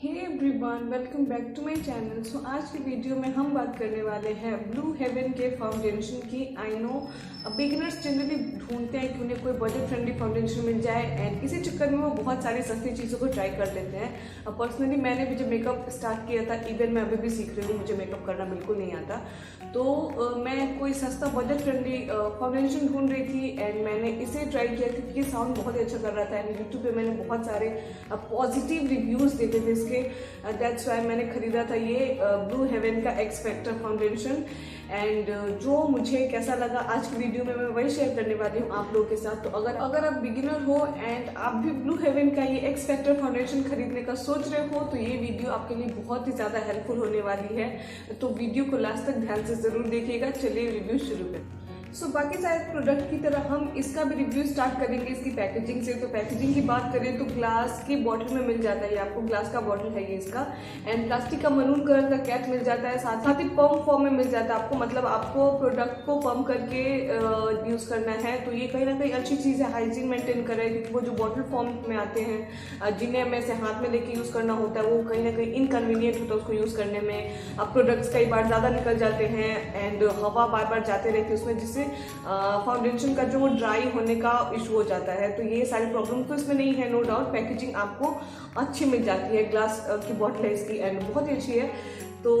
Hey everyone, welcome back to my channel. So आज की video में हम बात करने वाले हैं ब्लू हेवन के फाउंडेशन की। आई नो बिगिनर्स जनरली ढूंढते हैं कि उन्हें कोई बजट फ्रेंडली फाउंडेशन मिल जाए एंड इसी चक्कर में वो बहुत सारी सस्ती चीज़ों को ट्राई कर लेते हैं। पर्सनली मैंने भी जब मेकअप स्टार्ट किया था, इवन मैं अभी भी सीख रही हूँ, मुझे मेकअप करना बिल्कुल नहीं आता, तो मैं कोई सस्ता बजट फ्रेंडली फाउंडेशन ढूंढ रही थी एंड मैंने इसे ट्राई किया क्योंकि ये साउंड बहुत ही अच्छा कर रहा था एंड यूट्यूब पे मैंने बहुत सारे पॉजिटिव रिव्यूज़ देखे थे इसके। दैट्स वाई मैंने खरीदा था ये ब्लू हेवन का एक्स फैक्टर फाउंडेशन एंड जो मुझे कैसा लगा आज की वीडियो में मैं वही शेयर करने वाली हूँ आप लोगों के साथ। तो अगर आप बिगिनर हो एंड आप भी ब्लू हेवन का ये एक्स फैक्टर फाउंडेशन खरीदने का सोच रहे हो तो ये वीडियो आपके लिए बहुत ही ज़्यादा हेल्पफुल होने वाली है, तो वीडियो को लास्ट तक ध्यान से ज़रूर देखिएगा। चलिए रिव्यू शुरू करें। सो बाकी सारे प्रोडक्ट की तरह हम इसका भी रिव्यू स्टार्ट करेंगे इसकी पैकेजिंग से। तो पैकेजिंग की बात करें तो ग्लास की बॉटल में मिल जाता है, आपको ग्लास का बॉटल है ये इसका, एंड प्लास्टिक का मरून कलर का कैप मिल जाता है, साथ ही पंप फॉर्म में मिल जाता है आपको, मतलब आपको प्रोडक्ट को पंप करके यूज़ करना है। तो ये कहीं ना कहीं अच्छी चीज़ है, हाइजीन मेंटेन करे, क्योंकि वो जो बॉटल फॉर्म में आते हैं जिन्हें हमें से हाथ में लेके यूज़ करना होता है वो कहीं ना कहीं इनकन्वीनियंट होता है उसको यूज़ करने में। अब प्रोडक्ट्स कई बार ज़्यादा निकल जाते हैं एंड हवा बार बार जाते रहती है उसमें, जिससे फाउंडेशन का जो वो ड्राई होने का इशू हो जाता है। तो ये सारी प्रॉब्लम तो इसमें नहीं है, नो डाउट। पैकेजिंग आपको अच्छी मिल जाती है, ग्लास की बॉटल है इसकी एंड बहुत ही अच्छी है। तो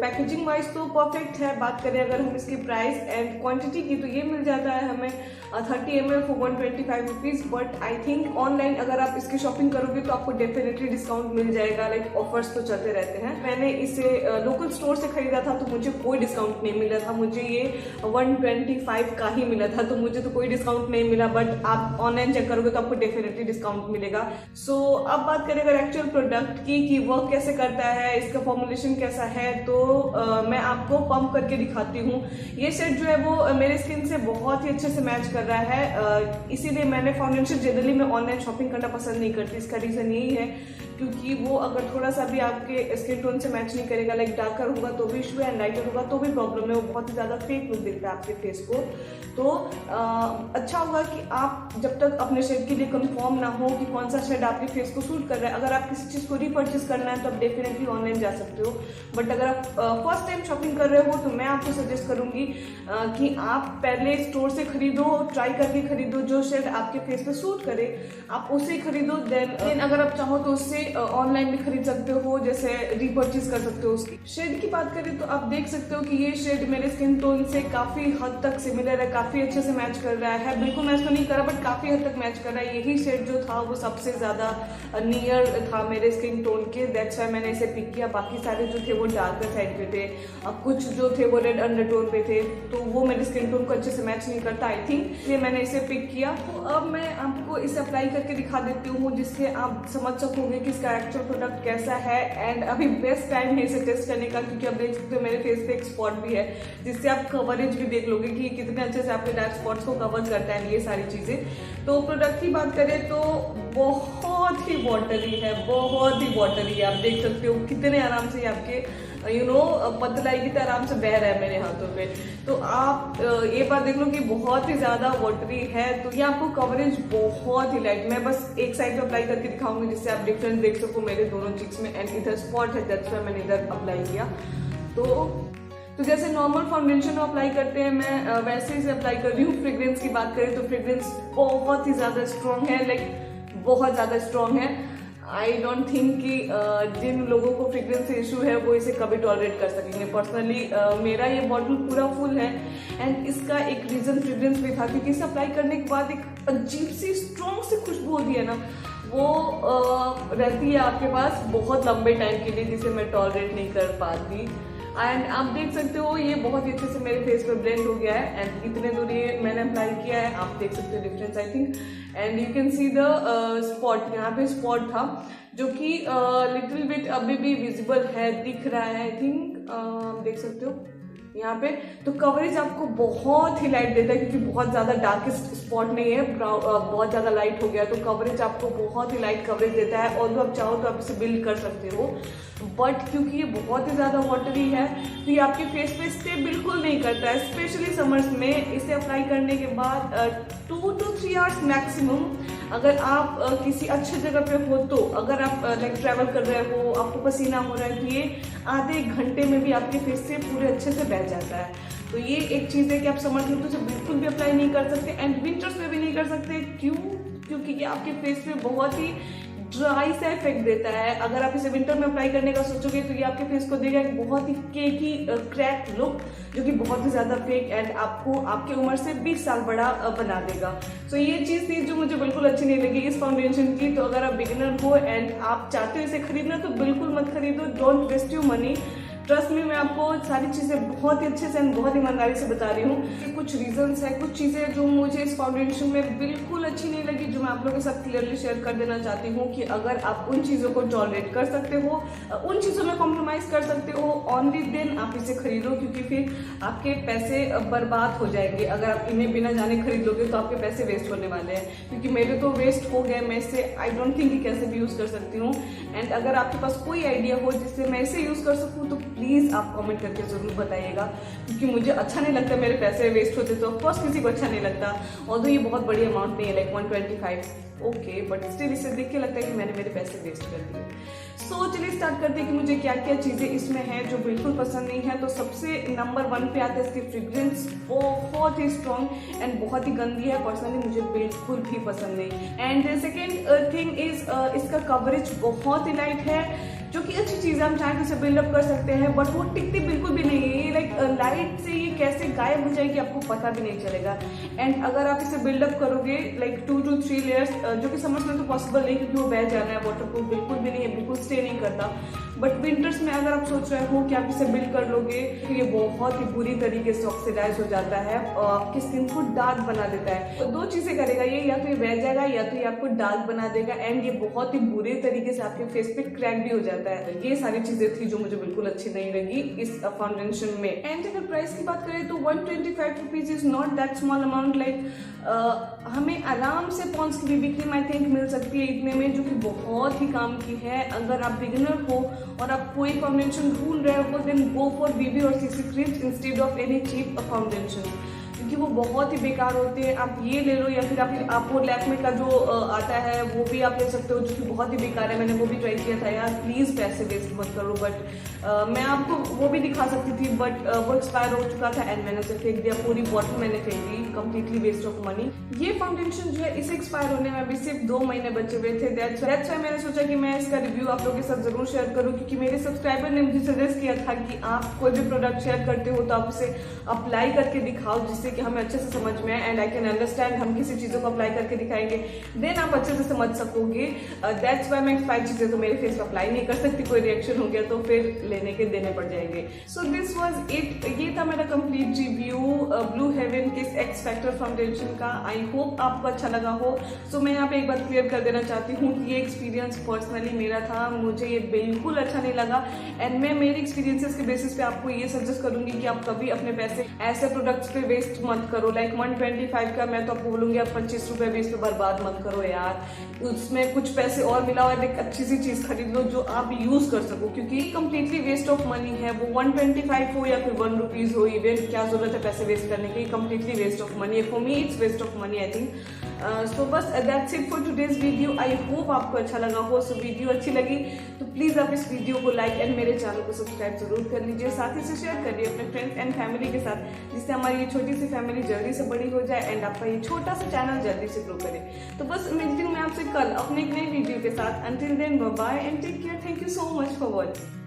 पैकेजिंग वाइज तो परफेक्ट है। बात करें अगर हम इसकी प्राइस एंड क्वांटिटी की तो ये मिल जाता है हमें 30 ml for 125 rupees. But I think online अगर आप इसकी शॉपिंग करोगे तो आपको डेफिनेटली डिस्काउंट मिल जाएगा, लाइक ऑफर्स तो चलते रहते हैं। मैंने इसे लोकल स्टोर से खरीदा था तो मुझे कोई डिस्काउंट नहीं मिला था, मुझे ये 125 का ही मिला था, तो मुझे तो कोई डिस्काउंट नहीं मिला। बट आप ऑनलाइन चेक करोगे तो आपको डेफिनेटली डिस्काउंट मिलेगा। सो अब बात करें अगर एक्चुअल प्रोडक्ट की कि वर्क कैसे करता है, इसका फॉर्मुलेशन कैसा है, तो मैं आपको पंप करके दिखाती हूँ। ये शेड जो है वो मेरे स्किन से बहुत ही अच्छे से मैच कर रहा है, इसीलिए मैंने फाउंडेशन जनरली मैं ऑनलाइन शॉपिंग करना पसंद नहीं करती। इसका रीज़न यही है क्योंकि वो अगर थोड़ा सा भी आपके स्किन टोन से मैच नहीं करेगा, लाइक डार्कर होगा तो भी इशू है एंड लाइटर होगा तो भी प्रॉब्लम है, वो बहुत ही ज़्यादा फेक लुक देता है आपके फेस को। तो अच्छा होगा कि आप जब तक अपने शेड के लिए कंफर्म ना हो कि कौन सा शेड आपके फेस को सूट कर रहा है, अगर आप किसी चीज़ को रीपर्चेस करना है तो आप डेफिनेटली ऑनलाइन जा सकते हो। बट अगर आप फर्स्ट टाइम शॉपिंग कर रहे हो तो मैं आपको सजेस्ट करूंगी कि आप पहले स्टोर से खरीदो, ट्राई करके खरीदो, जो शेड आपके फेस पे सूट करे आप उसे खरीदो। देन अगर आप चाहो तो उससे ऑनलाइन भी खरीद सकते हो, जैसे रीपर्चेज कर सकते हो उसकी। शेड की बात करें तो आप देख सकते हो कि ये शेड मेरे स्किन टोन से काफ़ी हद तक सिमिलर है, काफ़ी अच्छे से मैच कर रहा है। बिल्कुल मैच तो नहीं कर रहा बट काफ़ी हद तक मैच कर रहा है। यही शेड जो था वो सबसे ज़्यादा नियर था मेरे स्किन टोन के, दैट्स वाई मैंने इसे पिक किया। बाकी सारे जो थे वो डार्कर साइड पे थे, अब कुछ जो थे वो रेड अंडरटोन पे थे, तो वो मेरे स्किन टोन को अच्छे से मैच नहीं करता आई थिंक, इसलिए मैंने इसे पिक किया। तो अब मैं आपको इसे अप्लाई करके दिखा देती हूँ जिससे आप समझ सकोगे कि इसका एक्चुअल प्रोडक्ट कैसा है। एंड अभी बेस्ट टाइम है इसे टेस्ट करने का क्योंकि आप देख सकते हो मेरे फेस पे एक स्पॉट भी है, जिससे आप कवरेज भी देख लोगे कि कितने अच्छे से आपके डार्क स्पॉट्स को कवर करता है ये सारी चीज़ें। तो प्रोडक्ट की बात करें तो बहुत ही वाटरी है, बहुत ही वाटरी है। आप देख सकते हो कितने आराम से आपके पतलाई की तरह आराम से बह रहा है मेरे हाथों पे। तो आप ये बात देख लो कि बहुत ही ज़्यादा वाटरी है। तो ये आपको कवरेज बहुत ही लाइट, मैं बस एक साइड पे अप्लाई करके दिखाऊंगी जिससे आप डिफरेंस देख सको मेरे दोनों चिक्स में। एंड इधर स्पॉट है, दैट्स व्हाई मैंने इधर अप्लाई किया। तो जैसे नॉर्मल फाउंडेशन अप्लाई करते हैं मैं वैसे ही से अप्लाई कर रही हूँ। फ्रेग्रेंस की बात करें तो फ्रेग्रेंस बहुत ही ज़्यादा स्ट्रॉन्ग है, लाइक बहुत ज़्यादा स्ट्रॉन्ग है। आई डोंट थिंक कि जिन लोगों को फ्रेग्रेंस से इशू है वो इसे कभी टॉलरेट कर सकेंगे। पर्सनली मेरा ये बॉटल पूरा फुल है एंड इसका एक रीज़न फ्रेग्रेंस भी था क्योंकि इसे अप्लाई करने के बाद एक अजीब सी स्ट्रॉन्ग सी खुशबू होती है ना, वो रहती है आपके पास बहुत लंबे टाइम के लिए, जिसे मैं टॉलरेट नहीं कर पाती। एंड आप देख सकते हो ये बहुत ही अच्छे से मेरे फेस पे ब्लेंड हो गया है एंड इतने दूर ये मैंने अप्लाई किया है, आप देख सकते हो difference I think. And you can see the spot, यहाँ पे स्पॉट था जो कि लिटिल बिट अभी भी विजिबल है, दिख रहा है आई थिंक, आप देख सकते हो यहाँ पे। तो कवरेज आपको बहुत ही लाइट देता है, क्योंकि बहुत ज़्यादा डार्केस्ट स्पॉट नहीं है, बहुत ज़्यादा लाइट हो गया तो कवरेज आपको बहुत ही लाइट कवरेज देता है। और आप चाहो तो आप इसे बिल्ड कर सकते हो, बट क्योंकि ये बहुत ही ज़्यादा वाटरी है तो ये आपके फेस पे स्टे बिल्कुल नहीं करता है। स्पेशली समर्स में इसे अप्लाई करने के बाद 2 to 3 आवर्स मैक्सिमम, अगर आप किसी अच्छी जगह पे हो तो, अगर आप लाइक ट्रैवल कर रहे हो, आपको पसीना हो रहा है, तो ये आधे 1 घंटे में भी आपके फेस से पूरे अच्छे से बह जाता है। तो ये एक चीज़ है कि आप समर्स में तो इसे बिल्कुल भी अप्लाई नहीं कर सकते, एंड विंटर्स में भी नहीं कर सकते। क्योंकि ये आपके फेस पे बहुत ही ड्राई सा इफेक्ट देता है। अगर आप इसे विंटर में अप्लाई करने का सोचोगे तो ये आपके फेस को देगा एक बहुत ही केकी क्रैक लुक, जो कि बहुत ही ज़्यादा फेक एंड आपको आपकी उम्र से 20 साल बड़ा बना देगा। सो ये चीज़ थी जो मुझे बिल्कुल अच्छी नहीं लगी इस फाउंडेशन की। तो अगर आप बिगिनर हो एंड आप चाहते हो इसे खरीदना तो बिल्कुल मत खरीदो, don't waste your money. Trust में मैं आपको सारी चीज़ें बहुत ही अच्छे से एंड बहुत ईमानदारी से बता रही हूँ कि कुछ रीजंस है, कुछ चीज़ें जो मुझे इस फाउंडेशन में बिल्कुल अच्छी नहीं लगी, जो मैं आप लोगों के साथ क्लियरली शेयर कर देना चाहती हूँ कि अगर आप उन चीज़ों को टॉलरेट कर सकते हो, उन चीज़ों में कॉम्प्रोमाइज़ कर सकते हो, ओनली देन आप इसे खरीदो, क्योंकि फिर आपके पैसे बर्बाद हो जाएंगे। अगर आप इन्हें बिना जाने खरीद लोगे तो आपके पैसे वेस्ट होने वाले हैं, क्योंकि मेरे तो वेस्ट हो गए। मैं इसे आई डोंट थिंक कि कैसे भी यूज़ कर सकती हूँ। एंड अगर आपके पास कोई आइडिया हो जिससे मैं इसे यूज़ कर सकूँ तो प्लीज़ आप कमेंट करके ज़रूर बताइएगा, क्योंकि मुझे अच्छा नहीं लगता मेरे पैसे वेस्ट होते, तो ऑफकोर्स किसी को अच्छा नहीं लगता। और ये बहुत बड़ी अमाउंट नहीं है, लाइक 125 ओके, बट स्टिल इसे देख के लगता है कि मैंने मेरे पैसे वेस्ट कर दिए। सो चलिए स्टार्ट करते हैं कि मुझे क्या क्या चीज़ें इसमें हैं जो बिल्कुल पसंद नहीं है। तो सबसे नंबर 1 पे आता है इसकी फ्रेग्रेंस, बहुत ही स्ट्रॉन्ग एंड बहुत ही गंदी है, पर्सनली मुझे बिल्कुल भी पसंद नहीं। एंड सेकेंड थिंग इज इसका कवरेज बहुत ही लाइट है, जो कि अच्छी चीज़ है, हम चाहें तो इसे बिल्डअप कर सकते हैं, बट वो टिकती बिल्कुल भी नहीं है। ये लाइक लाइट से ये कैसे गायब हो जाएगी आपको पता भी नहीं चलेगा। एंड अगर आप इसे बिल्डअप करोगे लाइक 2 to 3 लेयर्स, जो कि समर्स में तो पॉसिबल नहीं, क्योंकि वो बह जाना है, वाटरप्रूफ बिल्कुल भी नहीं है, बिल्कुल स्टे नहीं करता। बट विंटर्स में अगर आप सोच रहे हो कि आप इसे बिल्ड कर लोगे तो ये बहुत ही बुरी तरीके से ऑक्सीडाइज हो जाता है और आपकी स्किन को डार्क बना देता है। तो 2 चीज़ें करेगा ये, या तो ये बह जाएगा या तो ये आपको डार्क बना देगा, एंड ये बहुत ही बुरे तरीके से आपके फेस पे क्रैक भी हो जाता है। ये सारी चीज़ें थी जो मुझे बिल्कुल अच्छी नहीं लगी इस फाउंडेशन में। एंड अगर प्राइस की बात करें तो 125 rupees is not that small amount. Like हमें आराम से पॉन्ड्स की बीबी क्रीम आई थिंक मिल सकती है इतने में, जो कि बहुत ही काम की है। अगर आप बिगिनर हो और आप कोई फाउंडेशन ढूंढ रहे हो देन गो फॉर बीबी और CC creams instead of any cheap foundation, क्योंकि वो बहुत ही बेकार होते हैं। आप ये ले लो, या फिर आप वो लैक्मे का जो आता है वो भी आप ले सकते हो, जो कि बहुत ही बेकार है। मैंने वो भी ट्राई किया था यार, प्लीज़ पैसे वेस्ट मत करो। बट मैं आपको वो भी दिखा सकती थी, बट वो एक्सपायर हो चुका था एंड मैंने उसे फेंक दिया, पूरी बॉटल मैंने फेंक दी, कम्प्लीटली वेस्ट ऑफ मनी। ये फाउंडेशन जो है इसे एक्सपायर होने में अभी सिर्फ 2 महीने बचे हुए थे। दैट्स व्हाई मैंने सोचा कि मैं इसका रिव्यू आप लोगों के साथ जरूर शेयर करूँ, क्योंकि मेरे सब्सक्राइबर ने मुझे सजेस्ट किया था कि आप कोई भी प्रोडक्ट शेयर करते हो तो आप उसे अप्लाई करके दिखाओ, जिससे कि हमें अच्छे से समझ में आए एंड आई कैन अंडरस्टैंड। हम किसी चीज़ों को अप्लाई करके दिखाएंगे देन आप अच्छे से समझ सकोगे। दैट्स व्हाई मैं एक्सपायर चीज़ें तो मेरे फेस पर अप्लाई नहीं कर सकती, कोई रिएक्शन हो गया तो फिर लेने के देने पड़ जाएंगे। सो दिस वाज इट, ये था मेरा कंप्लीट रिव्यू ब्लू हेवन के एक्स फैक्टर फाउंडेशन का। आई होप आपको अच्छा लगा हो। सो मैं यहाँ पे एक बात क्लियर कर देना चाहती हूँ कि ये एक्सपीरियंस पर्सनली मेरा था, मुझे ये बिल्कुल अच्छा नहीं लगा एंड मैं मेरे एक्सपीरियंसेस के बेसिस पे आपको ये सजेस्ट करूंगी कि आप कभी अपने पैसे ऐसे प्रोडक्ट्स पे वेस्ट मत करो। लाइक 125 का मैं तो आपको बोलूँगी आप 25 रुपये भी इस पर बर्बाद मत करो यार। उसमें कुछ पैसे और मिला और एक अच्छी सी चीज़ खरीद लो जो आप यूज़ कर सको, क्योंकि कम्प्लीटली वेस्ट ऑफ मनी है। वो 125 हो या फिर 1 रुपीज़ हो, इवन क्या ज़रूरत है पैसे वेस्ट करने की, कम्प्लीटली वेस्ट ऑफ मनी है। For me it's waste of money I think. So बस that's it for today's video. I hope आपको अच्छा लगा हो। सो वीडियो अच्छी लगी तो प्लीज़ आप इस वीडियो को लाइक एंड मेरे चैनल को सब्सक्राइब जरूर कर लीजिए, साथ ही से शेयर करिए अपने फ्रेंड्स एंड फैमिली के साथ, जिससे हमारी ये छोटी सी फैमिली जल्दी से बड़ी हो जाए एंड आपका ये छोटा सा चैनल जल्दी से ग्रो करे। तो बस मिलती हूँ मैं आपसे कल अपने एक नई वीडियो के साथ। Until then bye bye and take care. Thank you so much for watching.